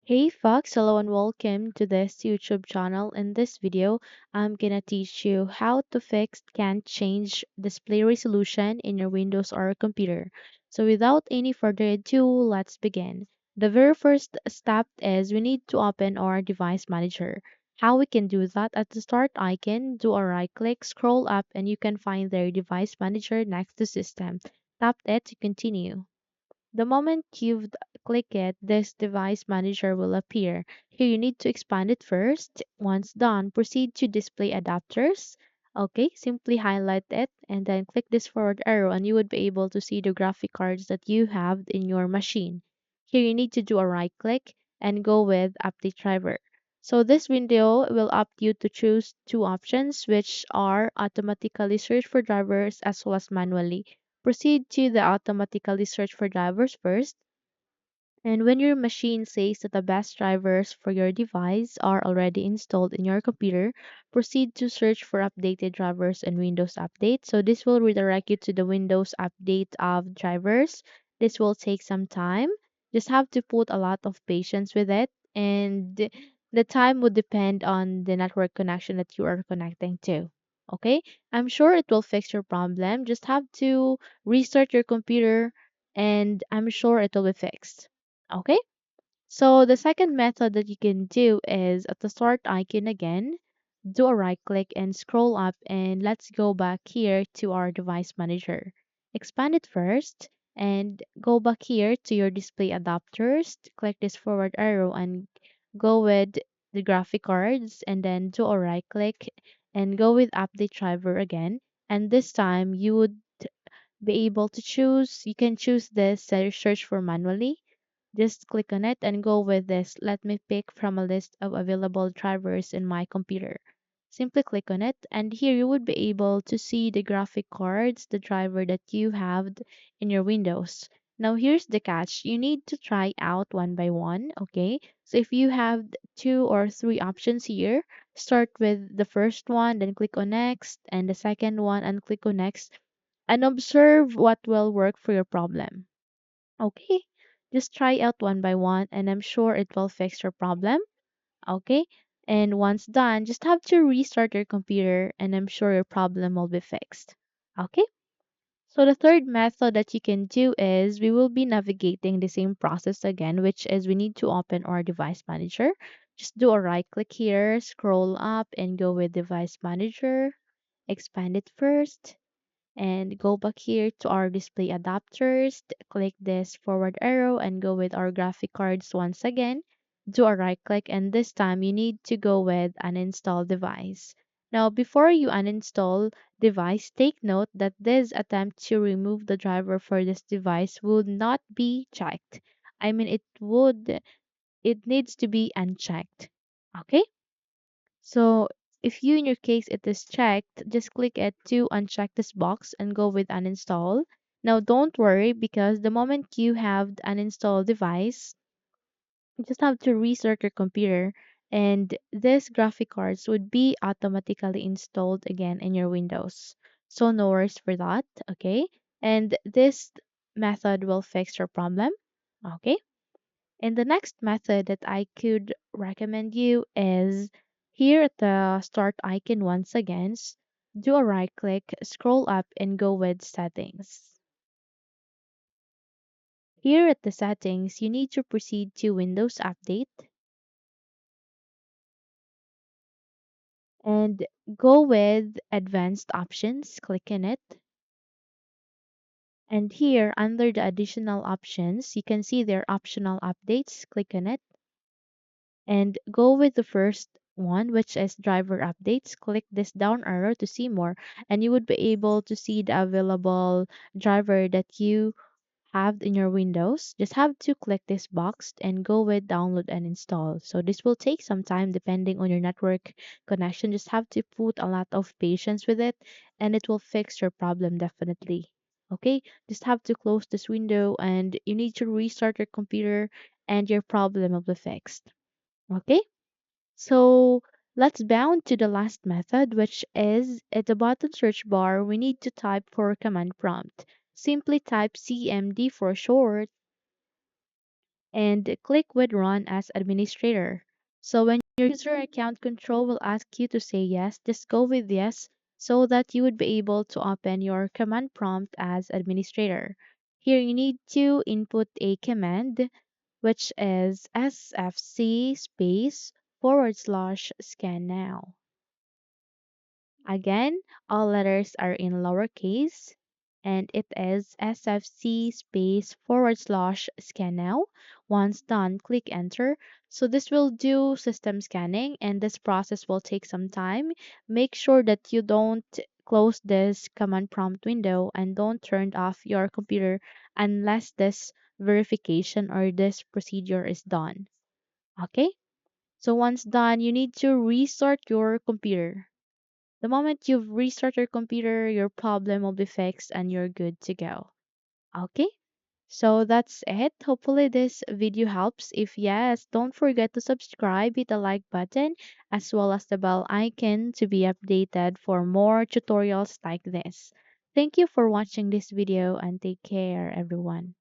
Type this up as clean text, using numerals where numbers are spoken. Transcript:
Hey Fox, hello and welcome to this YouTube channel. In this video, I'm gonna teach you how to fix can't change display resolution in your Windows or computer. So without any further ado, let's begin. The very first step is we need to open our device manager. How we can do that? At the start icon, do a right click, scroll up, and you can find their device manager next to system. Tap it to continue. The moment you've click it, this device manager will appear. Here you need to expand it first. Once done, proceed to display adapters. Okay, simply highlight it and then click this forward arrow and you would be able to see the graphic cards that you have in your machine. Here you need to do a right click and go with update driver. So this window will opt you to choose two options which are automatically search for drivers as well as manually. Proceed to the automatically search for drivers first, and when your machine says that the best drivers for your device are already installed in your computer, proceed to search for updated drivers and Windows Update. So this will redirect you to the Windows Update of drivers. This will take some time. Just have to put a lot of patience with it, and the time would depend on the network connection that you are connecting to. Okay, I'm sure it will fix your problem. Just have to restart your computer and I'm sure it will be fixed. Okay, so the second method that you can do is at the start icon again, do a right click and scroll up and let's go back here to our device manager. Expand it first and go back here to your display adapters. Click this forward arrow and go with the graphic cards and then do a right click and go with update driver again. And this time you would be able to choose, you can choose this search for manually. Just click on it and go with this. Let me pick from a list of available drivers in my computer. Simply click on it, and here you would be able to see the graphic cards, the driver that you have in your Windows. Now, here's the catch you need to try out one by one, okay? So, if you have two or three options here, start with the first one, then click on next, and the second one, and click on next, and observe what will work for your problem. Okay, just try out one by one, and I'm sure it will fix your problem. Okay, and once done, just have to restart your computer, and I'm sure your problem will be fixed. Okay, so the third method that you can do is we will be navigating the same process again, which is we need to open our device manager. Just do a right click here, scroll up, and go with device manager, expand it first and go back here to our display adapters. Click this forward arrow and go with our graphic cards once again. Do a right click and this time you need to go with uninstall device. Now before you uninstall device, take note that this attempt to remove the driver for this device would not be checked. I mean it needs to be unchecked. Okay? So if you in your case it is checked, just click it to uncheck this box and go with uninstall. Now don't worry because the moment you have the uninstall device, you just have to restart your computer and this graphic cards would be automatically installed again in your Windows. So no worries for that, okay? And this method will fix your problem, okay? And the next method that I could recommend you is here at the start icon once again, do a right click, scroll up and go with settings. Here at the settings, you need to proceed to Windows Update and go with advanced options, click on it. And here under the additional options, you can see their optional updates, click on it and go with the first one, which is driver updates. Click this down arrow to see more, and you would be able to see the available driver that you have in your Windows. Just have to click this box and go with download and install. So this will take some time depending on your network connection. Just have to put a lot of patience with it, and it will fix your problem definitely. Okay, just have to close this window and you need to restart your computer and your problem will be fixed. Okay, so let's bound to the last method, which is at the bottom search bar, we need to type for command prompt. Simply type CMD for short and click with Run as administrator. So when your user account control will ask you to say yes, just go with yes so that you would be able to open your command prompt as administrator. Here you need to input a command which is sfc space / scan now. Again, all letters are in lowercase and it is sfc space / scan now. Once done, click enter. So this will do system scanning and this process will take some time. Make sure that you don't close this command prompt window and don't turn off your computer unless this verification or this procedure is done. Okay? So once done, you need to restart your computer. The moment you've restarted your computer, your problem will be fixed and you're good to go. Okay? So that's it. Hopefully this video helps. If yes, don't forget to subscribe, hit the like button, as well as the bell icon to be updated for more tutorials like this. Thank you for watching this video and take care everyone.